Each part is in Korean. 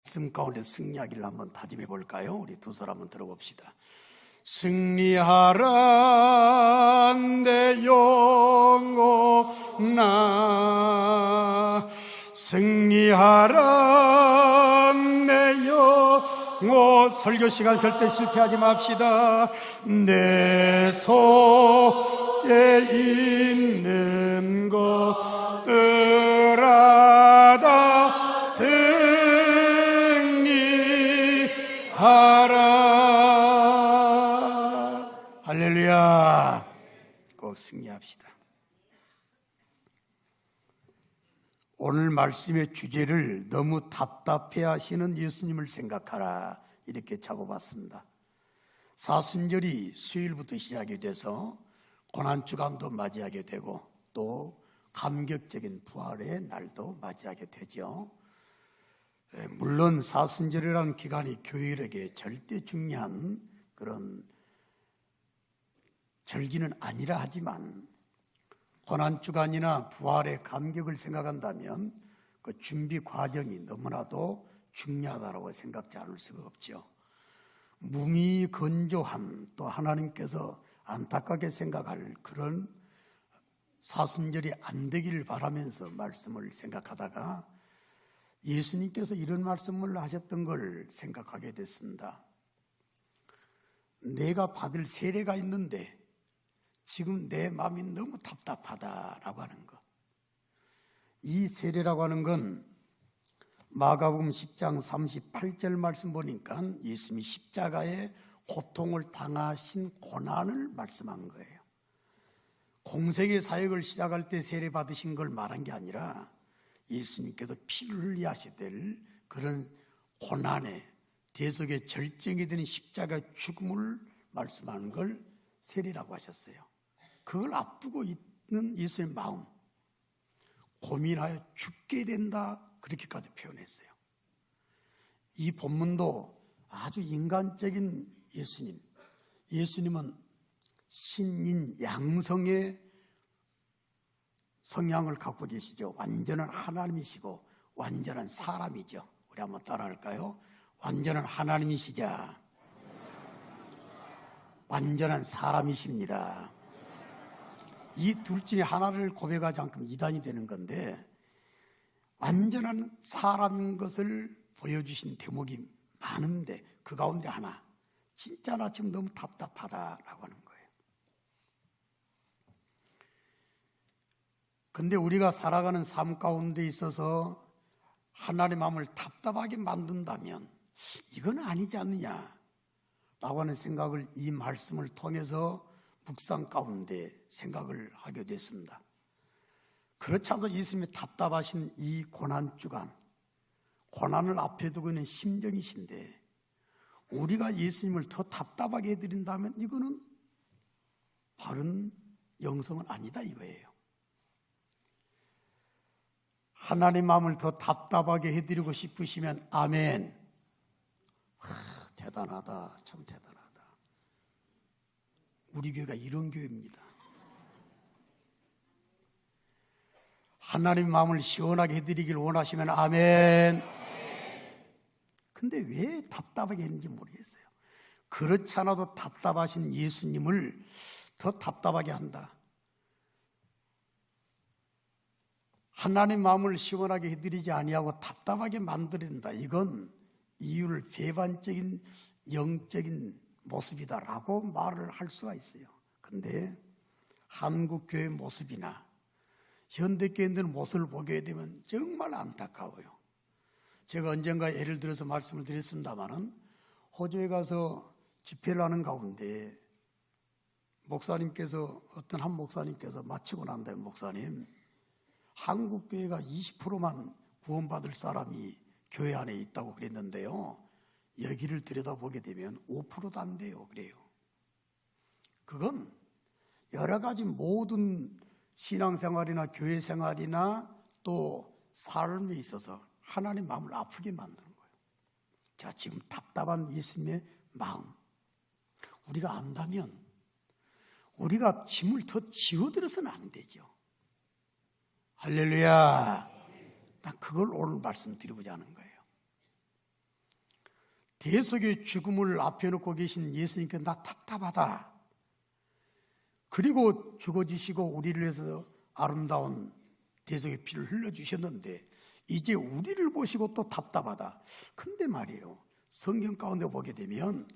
말씀 가운데 승리하기를 한번 다짐해 볼까요? 우리 두 소절 한번 들어봅시다. 승리하라 내 영혼아, 승리하라 내 영혼. 설교 시간 절대 실패하지 맙시다. 내 속에 있는 것들아 승리하라. 할렐루야. 꼭 승리합시다. 오늘 말씀의 주제를 너무 답답해 하시는 예수님을 생각하라, 이렇게 잡아봤습니다. 사순절이 수요일부터 시작이 돼서 고난주간도 맞이하게 되고 또 감격적인 부활의 날도 맞이하게 되죠. 물론 사순절이라는 기간이 교회에게 절대 중요한 그런 절기는 아니라 하지만 고난주간이나 부활의 감격을 생각한다면 그 준비 과정이 너무나도 중요하다고 생각지 않을 수가 없죠. 무미건조한, 또 하나님께서 안타깝게 생각할 그런 사순절이 안 되기를 바라면서 말씀을 생각하다가 예수님께서 이런 말씀을 하셨던 걸 생각하게 됐습니다. 내가 받을 세례가 있는데 지금 내 마음이 너무 답답하다라고 하는 것. 이 세례라고 하는 건 마가복음 10장 38절 말씀 보니까 예수님이 십자가에 고통을 당하신 고난을 말씀한 거예요. 공생의 사역을 시작할 때 세례 받으신 걸 말한 게 아니라 예수님께서 피를 흘리하셔야 될 그런 고난의 대속의 절정이 되는 십자가 죽음을 말씀하는 걸 세례라고 하셨어요. 그걸 앞두고 있는 예수님의 마음, 고민하여 죽게 된다, 그렇게까지 표현했어요. 이 본문도 아주 인간적인 예수님은 신인 양성의 성향을 갖고 계시죠. 완전한 하나님이시고 완전한 사람이죠. 우리 한번 따라할까요? 완전한 하나님이시자 완전한 사람이십니다. 이 둘 중에 하나를 고백하지 않으면 이단이 되는 건데, 완전한 사람인 것을 보여주신 대목이 많은데 그 가운데 하나, 진짜 나 지금 너무 답답하다라고 하는 거예요. 근데 우리가 살아가는 삶 가운데 있어서 하나님의 마음을 답답하게 만든다면 이건 아니지 않느냐라고 하는 생각을 이 말씀을 통해서 묵상 가운데 생각을 하게 됐습니다. 그렇지 않고 예수님이 답답하신 이 고난주간, 고난을 앞에 두고 있는 심정이신데 우리가 예수님을 더 답답하게 해드린다면 이거는 바른 영성은 아니다 이거예요. 하나님 마음을 더 답답하게 해드리고 싶으시면 아멘. 대단하다, 참 대단하다. 우리 교회가 이런 교회입니다. 하나님 마음을 시원하게 해드리길 원하시면 아멘. 근데 왜 답답하게 했는지 모르겠어요. 그렇지 않아도 답답하신 예수님을 더 답답하게 한다, 하나님 마음을 시원하게 해드리지 아니하고 답답하게 만들어낸다, 이건 이유를 배반적인 영적인 모습이다라고 말을 할 수가 있어요. 그런데 한국교회 모습이나 현대교인들 모습을 보게 되면 정말 안타까워요. 제가 언젠가 예를 들어서 말씀을 드렸습니다마는 호주에 가서 집회를 하는 가운데 목사님께서, 어떤 한 목사님께서 마치고 난 다음에, 목사님, 한국교회가 20%만 구원받을 사람이 교회 안에 있다고 그랬는데요, 여기를 들여다보게 되면 5%도 안 돼요. 그래요. 그건 여러 가지 모든 신앙생활이나 교회생활이나 또 삶에 있어서 하나님 마음을 아프게 만드는 거예요. 자, 지금 답답한 예수님의 마음 우리가 안다면 우리가 짐을 더 지어들어서는 안 되죠. 할렐루야. 난 그걸 오늘 말씀드리고자 하는 거예요. 대속의 죽음을 앞에 놓고 계신 예수님께 나 답답하다. 그리고 죽어지시고 우리를 위해서 아름다운 대속의 피를 흘려주셨는데 이제 우리를 보시고 또 답답하다. 근데 말이에요, 성경 가운데 보게 되면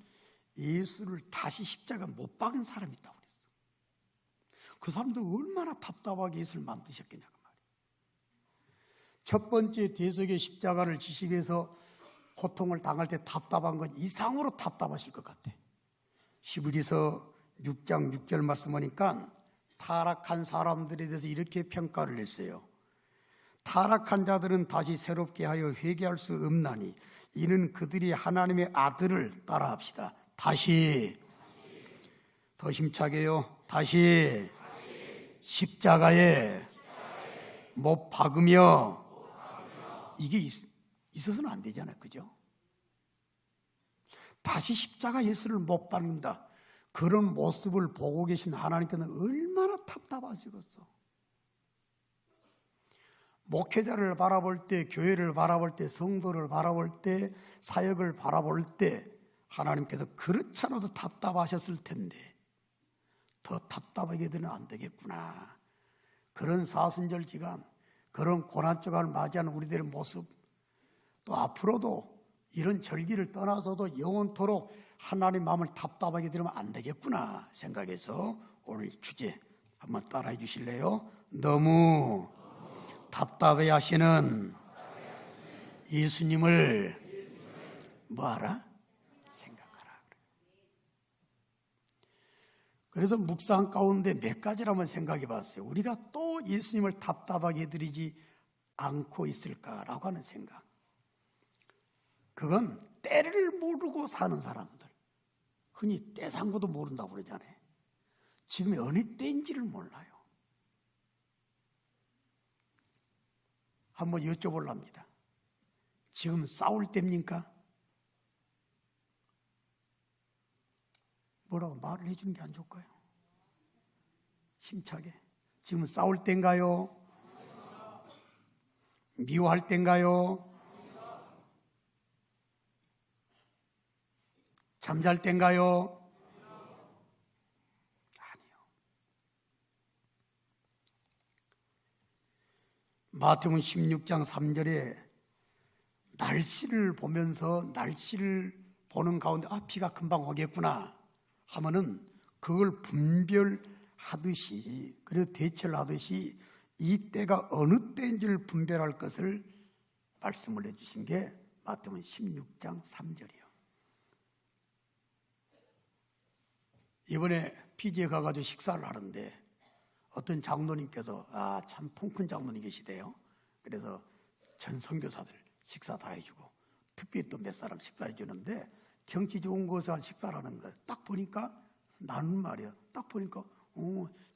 예수를 다시 십자가 못 박은 사람이 있다고 그랬어. 그 사람들 얼마나 답답하게 예수를 만드셨겠냐고 말이에요. 첫 번째 대속의 십자가를 지시기 위해서 고통을 당할 때 답답한 건 이상으로 답답하실 것 같아. 히브리서 6장 6절 말씀 보니까 타락한 사람들에 대해서 이렇게 평가를 했어요. 타락한 자들은 다시 새롭게 하여 회개할 수 없나니 이는 그들이 하나님의 아들을 따라합시다. 다시 더 힘차게요. 다시 십자가에 못 박으며 이게 있어서는 안 되잖아요. 그죠? 다시 십자가 예수를 못 박는다. 그런 모습을 보고 계신 하나님께는 얼마나 답답하시겠어. 목회자를 바라볼 때, 교회를 바라볼 때, 성도를 바라볼 때, 사역을 바라볼 때 하나님께서 그렇지 않아도 답답하셨을 텐데 더 답답하게 되면 안 되겠구나. 그런 사순절 기간, 그런 고난주간을 맞이하는 우리들의 모습, 또 앞으로도 이런 절기를 떠나서도 영원토록 하나님 마음을 답답하게 들으면 안 되겠구나 생각해서 오늘 주제 한번 따라해 주실래요? 너무 답답해 하시는 예수님을 뭐하라? 생각하라. 그래서 묵상 가운데 몇 가지를 한번 생각해 봤어요. 우리가 또 예수님을 답답하게 해드리지 않고 있을까라고 하는 생각. 그건 때를 모르고 사는 사람들, 흔히 때상고도 모른다고 그러잖아요. 지금이 어느 때인지를 몰라요. 한번 여쭤보랍니다. 지금 싸울 때입니까? 뭐라고 말을 해주는 게 안 좋을까요? 힘차게. 지금 싸울 때인가요? 미워할 때인가요? 잠잘 때인가요? 아니요. 마태복음 16장 3절에 날씨를 보면서 날씨를 보는 가운데 비가 금방 오겠구나 하면은 그걸 분별하듯이, 그리고 대처를 하듯이 이 때가 어느 때인지를 분별할 것을 말씀을 해주신 게 마태복음 16장 3절이요. 이번에 피지에 가가지고 식사를 하는데 어떤 장로님께서 참 통큰 장로님 계시대요. 그래서 전 선교사들 식사 다 해주고 특별히 또 몇 사람 식사해 주는데 경치 좋은 곳에 식사를 하는 거예요. 딱 보니까 나는 말이야. 딱 보니까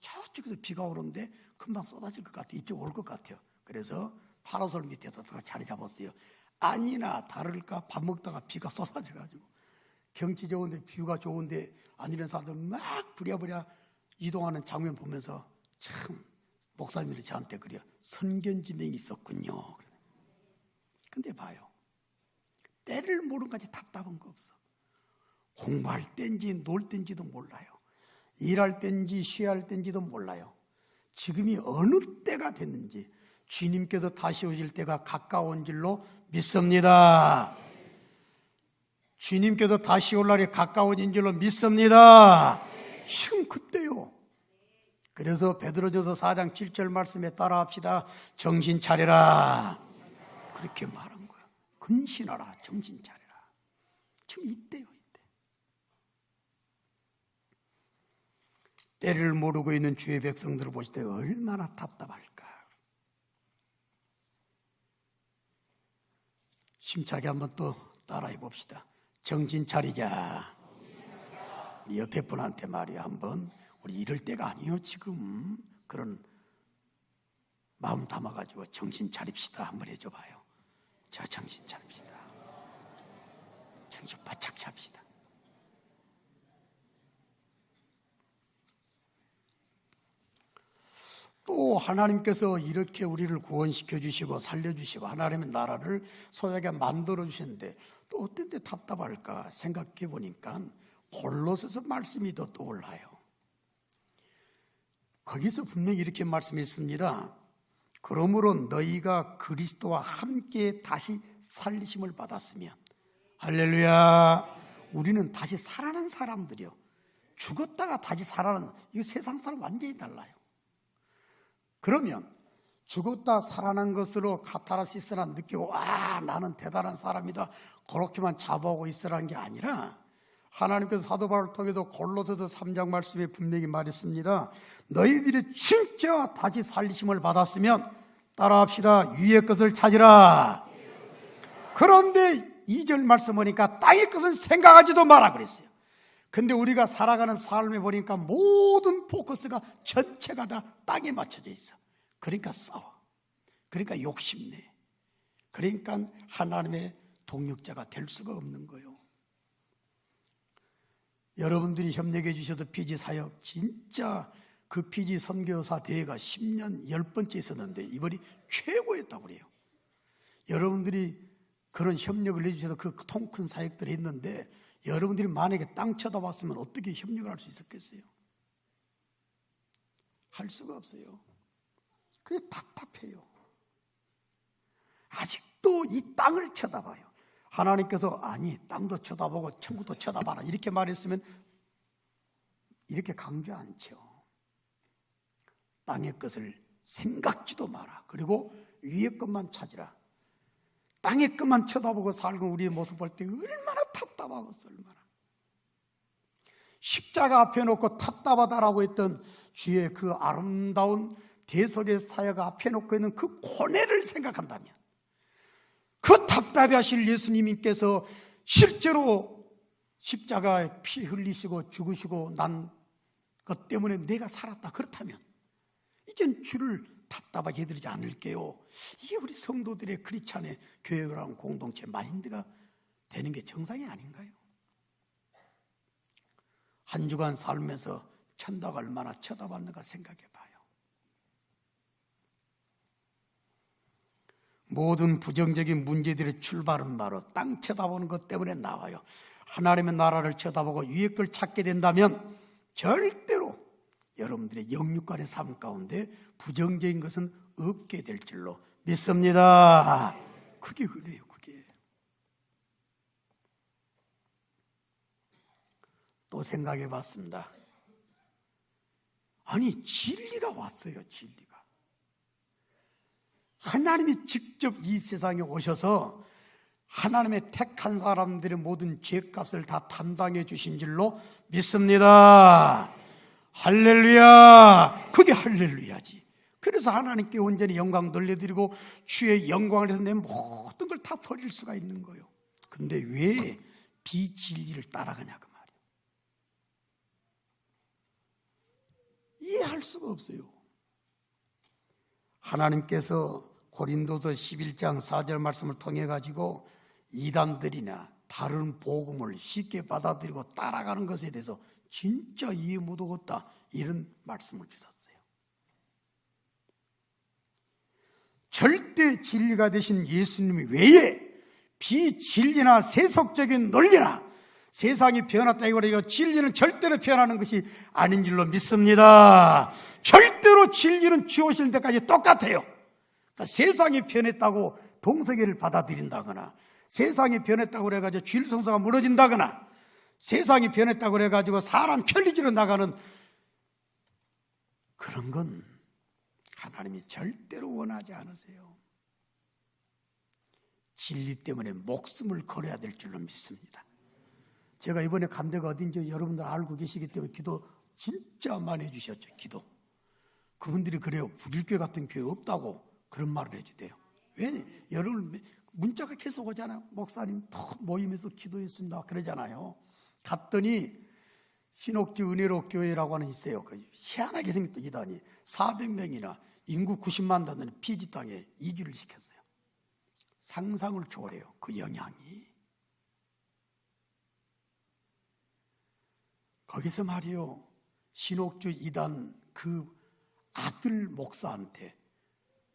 저쪽에서 비가 오는데 금방 쏟아질 것 같아. 이쪽 올 것 같아요. 그래서 파라솔 밑에다 자리 잡았어요. 아니나 다를까 밥 먹다가 비가 쏟아져가지고 경치 좋은데 뷰가 좋은데 안 이런 사람들 막 부랴부랴 이동하는 장면 보면서 참 목사님들이 저한테 그래요. 선견지명이 있었군요. 근데 봐요. 때를 모르는 까지 답답한 거 없어. 공부할 때인지 놀 때인지도 몰라요. 일할 때인지 쉬어야 할 때인지도 몰라요. 지금이 어느 때가 됐는지 주님께서 다시 오실 때가 가까운 줄로 믿습니다. 주님께서 다시 올 날이 가까워진 줄로 믿습니다. 지금 그때요. 그래서 베드로전서 4장 7절 말씀에 따라합시다. 정신 차려라. 그렇게 말한 거야. 근신하라. 정신 차려라. 지금 이때요. 이때. 때를 모르고 있는 주의 백성들을 보실 때 얼마나 답답할까. 심차게 한번 또 따라해 봅시다. 정신 차리자. 우리 옆에 분한테 말이야. 한번 우리 이럴 때가 아니요 지금. 그런 마음 담아가지고 정신 차립시다 한번 해줘봐요. 자, 정신 차립시다. 정신 바짝 차립시다. 또 하나님께서 이렇게 우리를 구원시켜 주시고 살려주시고 하나님의 나라를 소유하게 만들어 주셨는데 또 어떤 데 답답할까 생각해 보니까 골로새서 말씀이 더 떠올라요. 거기서 분명히 이렇게 말씀했습니다. 그러므로 너희가 그리스도와 함께 다시 살리심을 받았으면, 할렐루야, 우리는 다시 살아난 사람들이요. 죽었다가 다시 살아나는, 이거 세상 사람 완전히 달라요. 그러면 죽었다 살아난 것으로 카타르시스나 느끼고 나는 대단한 사람이다 그렇게만 자부하고 있으라는 게 아니라, 하나님께서 사도 바울을 통해서 골로새서 3장 말씀에 분명히 말했습니다. 너희들이 진짜 다시 살리심을 받았으면 따라합시다. 위의 것을 찾으라. 그런데 2절 말씀 보니까 땅의 것은 생각하지도 마라 그랬어요. 근데 우리가 살아가는 삶에 보니까 모든 포커스가 전체가 다 땅에 맞춰져 있어. 그러니까 싸워. 그러니까 욕심내. 그러니까 하나님의 동역자가 될 수가 없는 거예요. 여러분들이 협력해 주셔도 피지 사역, 진짜 그 피지 선교사 대회가 10년 10번째 있었는데 이번이 최고였다고 그래요. 여러분들이 그런 협력을 해주셔서 그 통 큰 사역들을 했는데, 여러분들이 만약에 땅 쳐다봤으면 어떻게 협력을 할 수 있었겠어요? 할 수가 없어요. 그게 답답해요. 아직도 이 땅을 쳐다봐요. 하나님께서 아니 땅도 쳐다보고 천국도 쳐다봐라 이렇게 말했으면 이렇게 강조 않죠. 땅의 것을 생각지도 마라. 그리고 위의 것만 찾으라. 땅의 것만 쳐다보고 살고 우리의 모습 볼 때 얼마나 답답하겠어. 얼마나. 십자가 앞에 놓고 답답하다라고 했던 주의 그 아름다운 대속의 사역 앞에 놓고 있는 그 고뇌를 생각한다면, 그 답답해 하실 예수님께서 실제로 십자가에 피 흘리시고 죽으시고 난 것 때문에 내가 살았다 그렇다면 이젠 주를 답답하게 해드리지 않을게요. 이게 우리 성도들의 크리스찬의 교회라는 공동체 마인드가 되는 게 정상이 아닌가요? 한 주간 살면서 천다가 얼마나 쳐다봤는가 생각해 봐요. 모든 부정적인 문제들의 출발은 바로 땅 쳐다보는 것 때문에 나와요. 하나님의 나라를 쳐다보고 위의 걸 찾게 된다면 절대로 여러분들의 영육간의 삶 가운데 부정적인 것은 없게 될 줄로 믿습니다. 그게 은혜예요. 그게. 또 생각해 봤습니다. 아니 진리가 왔어요. 진리가. 하나님이 직접 이 세상에 오셔서 하나님의 택한 사람들의 모든 죄값을 다 담당해 주신 줄로 믿습니다. 할렐루야. 그게 할렐루야지. 그래서 하나님께 온전히 영광 돌려드리고 주의 영광을 위해서 내 모든 걸 다 버릴 수가 있는 거예요. 근데 왜 비진리를 따라가냐 그 말이에요. 이해할 수가 없어요. 하나님께서 고린도서 11장 4절 말씀을 통해 가지고 이단들이나 다른 복음을 쉽게 받아들이고 따라가는 것에 대해서 진짜 이해 못하겠다 이런 말씀을 주셨어요. 절대 진리가 되신 예수님 외에 비진리나 세속적인 논리나 세상이 변했다 이거 진리는 절대로 변하는 것이 아닌 줄로 믿습니다. 절대로 진리는 주 오실 때까지 똑같아요. 그러니까 세상이 변했다고 동서계를 받아들인다거나 세상이 변했다고 그래가지고 주일성서가 무너진다거나 세상이 변했다고 그래가지고 사람 편리주로 나가는 그런 건 하나님이 절대로 원하지 않으세요. 진리 때문에 목숨을 걸어야 될 줄로 믿습니다. 제가 이번에 간 데가 어딘지 여러분들 알고 계시기 때문에 기도 진짜 많이 해주셨죠. 기도. 그분들이 그래요. 북일교회 같은 교회 없다고 그런 말을 해주대요. 왜? 여러분 문자가 계속 오잖아요. 목사님 더 모임에서 기도했습니다 그러잖아요. 갔더니 신옥주 은혜로 교회라고 하는 있어요. 희한하게 생겼던 이단이 400명이나 인구 90만 되는 피지 땅에 이주를 시켰어요. 상상을 초월해요. 그 영향이. 거기서 말이요, 신옥주 이단 그 아들 목사한테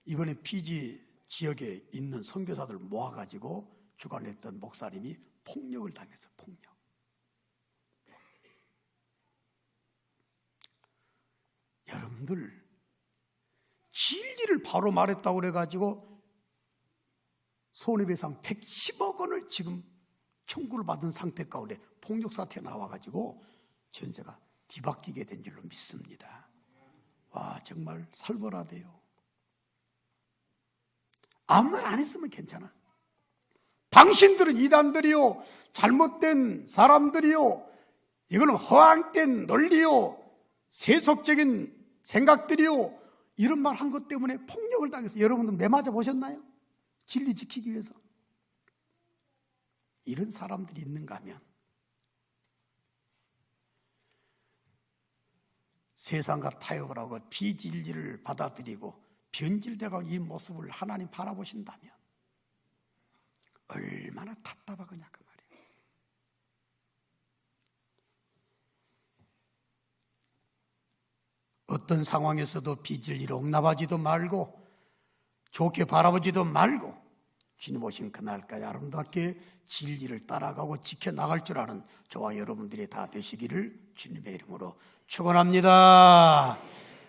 이번에 피지 지역에 있는 선교사들 모아가지고 주관했던 목사님이 폭력을 당했어요. 폭력. 여러분들 진리를 바로 말했다고 그래가지고 손해배상 110억 원을 지금 청구를 받은 상태 가운데 폭력 사태 나와가지고 전세가 뒤바뀌게 된 줄로 믿습니다. 와, 정말 살벌하대요. 아무 말 안 했으면 괜찮아. 당신들은 이단들이요, 잘못된 사람들이요, 이거는 허황된 논리요, 세속적인 생각들이요, 이런 말 한 것 때문에 폭력을 당해서 여러분들 매맞아 보셨나요? 진리 지키기 위해서. 이런 사람들이 있는가 하면 세상과 타협을 하고 비진리를 받아들이고 변질되고 이 모습을 하나님 바라보신다면 얼마나 답답하겠냐 그 말이에요. 어떤 상황에서도 비진리로 옹납하지도 말고 좋게 바라보지도 말고 주님 오신 그날까지 아름답게 진리를 따라가고 지켜나갈 줄 아는 저와 여러분들이 다 되시기를 주님의 이름으로 축원합니다.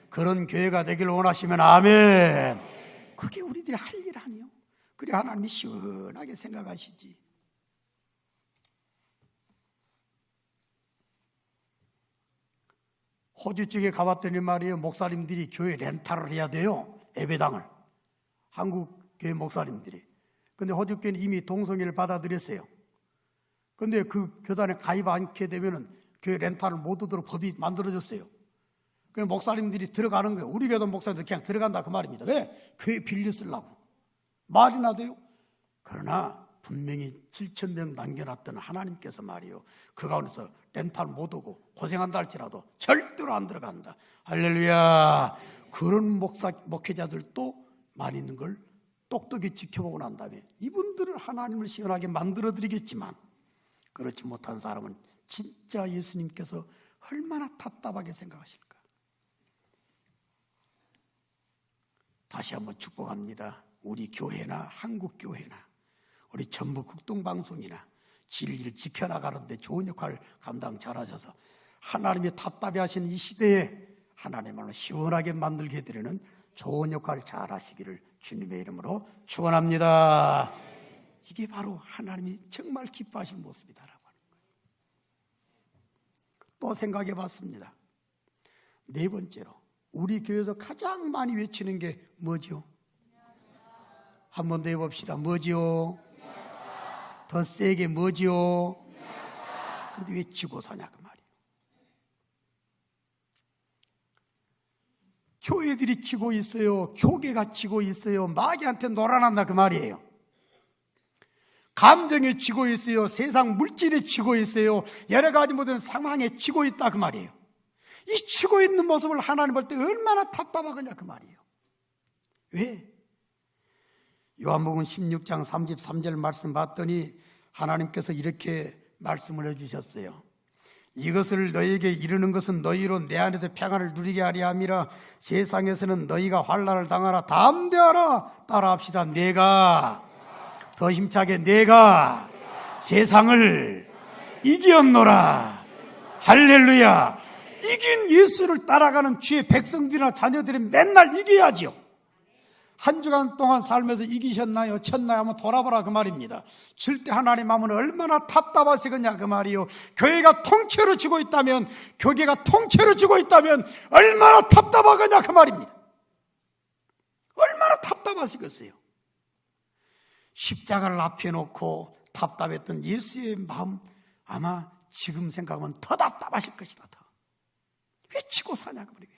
그런 교회가 되기를 원하시면 아멘. 그게 우리들이 할 일 아니요. 그래 하나님이 시원하게 생각하시지. 호주 쪽에 가봤더니 말이에요, 목사님들이 교회 렌탈을 해야 돼요. 예배당을. 한국 교회 목사님들이. 근데 호주 교회는 이미 동성애를 받아들였어요. 근데 그 교단에 가입 않게 되면은 교회 렌탈을 못 하도록 법이 만들어졌어요. 그래서 목사님들이 들어가는 거예요. 우리 교단 목사님들 그냥 들어간다 그 말입니다. 왜? 교회 빌려 쓰려고. 말이나 돼요? 그러나 분명히 7,000명 남겨놨던 하나님께서 말이요, 그 가운데서 렌탈 못 오고 고생한다 할지라도 절대로 안 들어간다. 할렐루야. 그런 목회자들도 많이 있는 걸 똑똑히 지켜보고 난 다음에 이분들은 하나님을 시원하게 만들어드리겠지만 그렇지 못한 사람은 진짜 예수님께서 얼마나 답답하게 생각하실까. 다시 한번 축복합니다. 우리 교회나 한국 교회나 우리 전북 극동방송이나 진리를 지켜나가는데 좋은 역할 감당 잘하셔서 하나님이 답답해 하시는 이 시대에 하나님을 시원하게 만들게 해드리는 좋은 역할 잘하시기를 주님의 이름으로 축원합니다. 이게 바로 하나님이 정말 기뻐하실 모습이다라고 하는 거예요. 또 생각해 봤습니다. 네 번째로 우리 교회에서 가장 많이 외치는 게 뭐죠? 한 번 더 해봅시다. 뭐죠? 더 세게 뭐죠? 근데 왜 지고 사냐 그 말이에요. 교회들이 지고 있어요. 교계가 지고 있어요. 마귀한테 놀아난다 그 말이에요. 감정에 지고 있어요. 세상 물질에 지고 있어요. 여러 가지 모든 상황에 지고 있다 그 말이에요. 이 지고 있는 모습을 하나님 볼 때 얼마나 답답하겠냐 그 말이에요. 왜? 요한복음 16장 33절 말씀 봤더니 하나님께서 이렇게 말씀을 해주셨어요. 이것을 너희에게 이르는 것은 너희로 내 안에서 평안을 누리게 하려 함이라. 세상에서는 너희가 환난을 당하라. 담대하라. 따라합시다. 내가 더 힘차게 내가 세상을 이겼노라. 할렐루야. 이긴 예수를 따라가는 주의 백성들이나 자녀들이 맨날 이겨야지요. 한 주간 동안 살면서 이기셨나요? 쳤나요? 한번 돌아보라 그 말입니다. 질 때 하나님 마음은 얼마나 답답하시겠냐 그 말이요. 교회가 통째로 지고 있다면, 교계가 통째로 지고 있다면 얼마나 답답하겠냐 그 말입니다. 얼마나 답답하시겠어요. 십자가를 앞에 놓고 답답했던 예수의 마음 아마 지금 생각하면 더 답답하실 것이다. 더. 왜 치고 사냐 그 말이에요.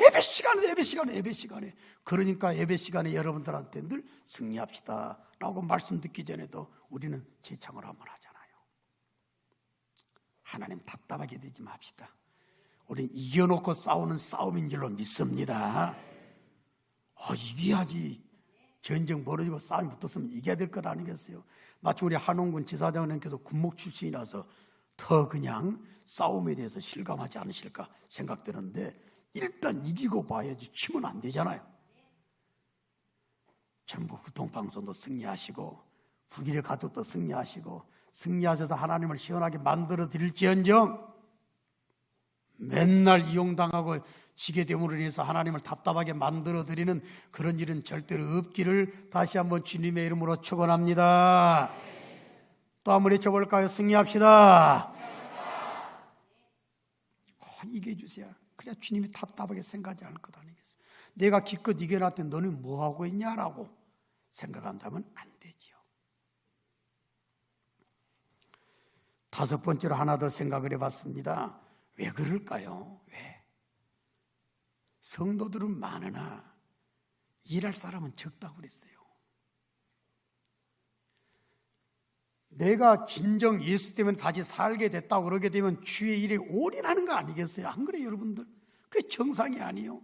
예배 시간에 그러니까 예배 시간에 여러분들한테 늘 승리합시다 라고 말씀 듣기 전에도 우리는 제창을 한번 하잖아요. 하나님 답답하게 되지 맙시다. 우리는 이겨놓고 싸우는 싸움인 줄로 믿습니다. 이겨야지. 전쟁 벌어지고 싸움이 붙었으면 이겨야 될 것 아니겠어요? 마치 우리 한홍군 지사장님께서 군목 출신이라서 더 그냥 싸움에 대해서 실감하지 않으실까 생각되는데 일단 이기고 봐야지. 치면 안 되잖아요. 전북 극동방송도 승리하시고 북일의 가족도 승리하시고 승리하셔서 하나님을 시원하게 만들어 드릴지언정 맨날 이용당하고 지게 됨으로 인해서 하나님을 답답하게 만들어 드리는 그런 일은 절대로 없기를 다시 한번 주님의 이름으로 축원합니다. 또 한번 외쳐볼까요? 승리합시다. 이겨해 주세요. 그래야 주님이 답답하게 생각하지 않을 것 아니겠어요? 내가 기껏 이겨놨더니 너는 뭐하고 있냐라고 생각한다면 안 되지요. 다섯 번째로 하나 더 생각을 해봤습니다. 왜 그럴까요? 왜? 성도들은 많으나 일할 사람은 적다고 그랬어요. 내가 진정 예수 때문에 다시 살게 됐다고 그러게 되면 주의 일에 올인하는 거 아니겠어요? 안 그래요, 여러분들? 그게 정상이 아니에요.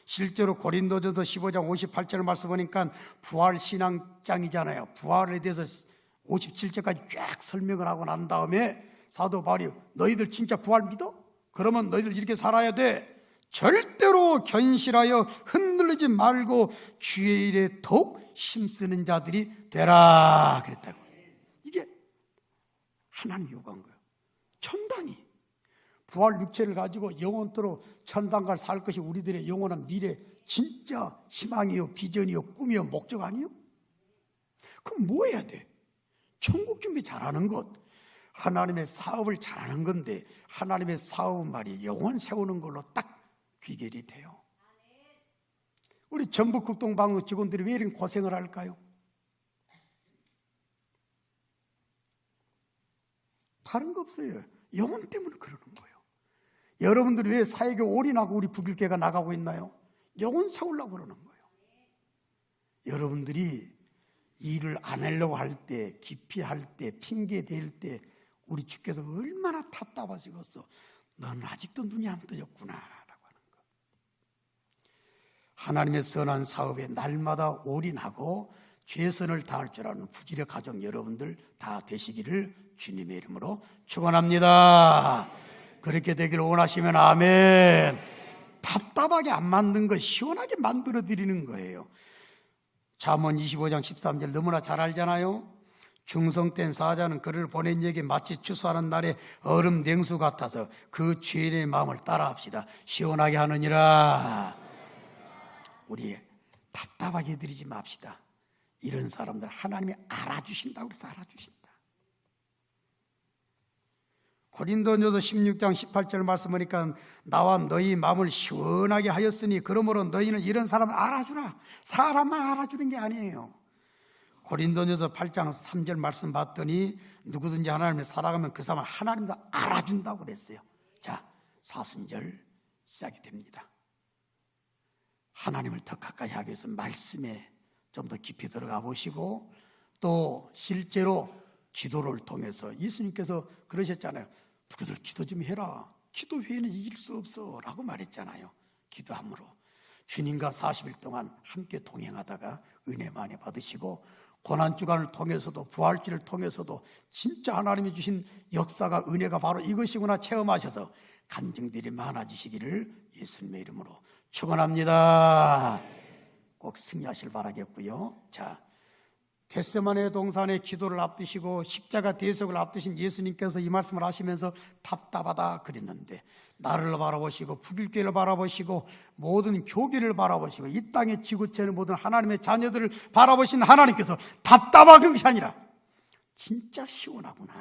실제로 고린도전서 15장 58절 말씀 보니까 부활 신앙장이잖아요. 부활에 대해서 57절까지 쫙 설명을 하고 난 다음에 사도 바울이 너희들 진짜 부활 믿어? 그러면 너희들 이렇게 살아야 돼. 절대로 견실하여 흔들리지 말고 주의 일에 더욱 힘쓰는 자들이 되라 그랬다고. 이게 하나님 요구한 거예요. 천당이 부활 육체를 가지고 영원토록 천당갈 살 것이 우리들의 영원한 미래 진짜 희망이요 비전이요 꿈이요 목적 아니요? 그럼 뭐 해야 돼? 천국 준비 잘하는 것, 하나님의 사업을 잘하는 건데 하나님의 사업은 말이 영원 세우는 걸로 딱 귀결이 돼요. 우리 전북극동방송 직원들이 왜 이런 고생을 할까요? 다른 거 없어요. 영혼 때문에 그러는 거예요. 여러분들이 왜 사역에 올인하고 우리 북일교회가 나가고 있나요? 영혼 세우려고 그러는 거예요. 여러분들이 일을 안 하려고 할 때, 깊이 할 때, 핑계 댈 때 우리 주께서 얼마나 답답하시겠어. 너는 아직도 눈이 안 뜨졌구나 라고 하는 거. 하나님의 선한 사업에 날마다 올인하고 최선을 다할 줄 아는 부지의 가족 여러분들 다 되시기를 주님의 이름으로 축원합니다. 그렇게 되기를 원하시면 아멘. 답답하게 안 만든 거 시원하게 만들어 드리는 거예요. 잠언 25장 13절 너무나 잘 알잖아요. 중성된 사자는 그를 보낸 얘기 마치 추수하는 날에 얼음 냉수 같아서 그 주인의 마음을 따라합시다. 시원하게 하느니라. 우리 답답하게 해드리지 맙시다. 이런 사람들 하나님이 알아주신다고 해서 알아주신다. 고린도전서 16장 18절 말씀 보니까 나와 너희 마음을 시원하게 하였으니 그러므로 너희는 이런 사람을 알아주라. 사람만 알아주는 게 아니에요. 고린도전서 8장 3절 말씀 봤더니 누구든지 하나님을 살아가면 그 사람은 하나님도 알아준다고 그랬어요. 자, 사순절 시작이 됩니다. 하나님을 더 가까이 하기 위해서 말씀에 좀 더 깊이 들어가 보시고 또 실제로 기도를 통해서 예수님께서 그러셨잖아요. 누구들 기도 좀 해라. 기도 외에는 이길 수 없어 라고 말했잖아요. 기도함으로 주님과 40일 동안 함께 동행하다가 은혜 많이 받으시고 고난주간을 통해서도 부활주를 통해서도 진짜 하나님이 주신 역사가 은혜가 바로 이것이구나 체험하셔서 간증들이 많아지시기를 예수님의 이름으로 축원합니다. 꼭 승리하실 바라겠고요. 자, 겟세마네 동산의 기도를 앞두시고 십자가 대속을 앞두신 예수님께서 이 말씀을 하시면서 답답하다 그랬는데 나를 바라보시고 북일교회를 바라보시고 모든 교계를 바라보시고 이 땅의 지구체는 모든 하나님의 자녀들을 바라보신 하나님께서 답답한 것이 아니라 진짜 시원하구나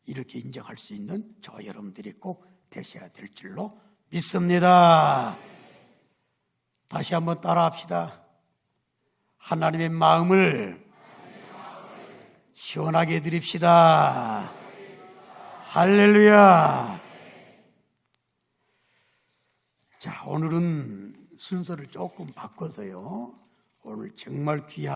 이렇게 인정할 수 있는 저 여러분들이 꼭 되셔야 될 줄로 믿습니다. 다시 한번 따라합시다. 하나님의 마음을 시원하게 해드립시다. 할렐루야. 자, 오늘은 순서를 조금 바꿔서요. 오늘 정말 귀한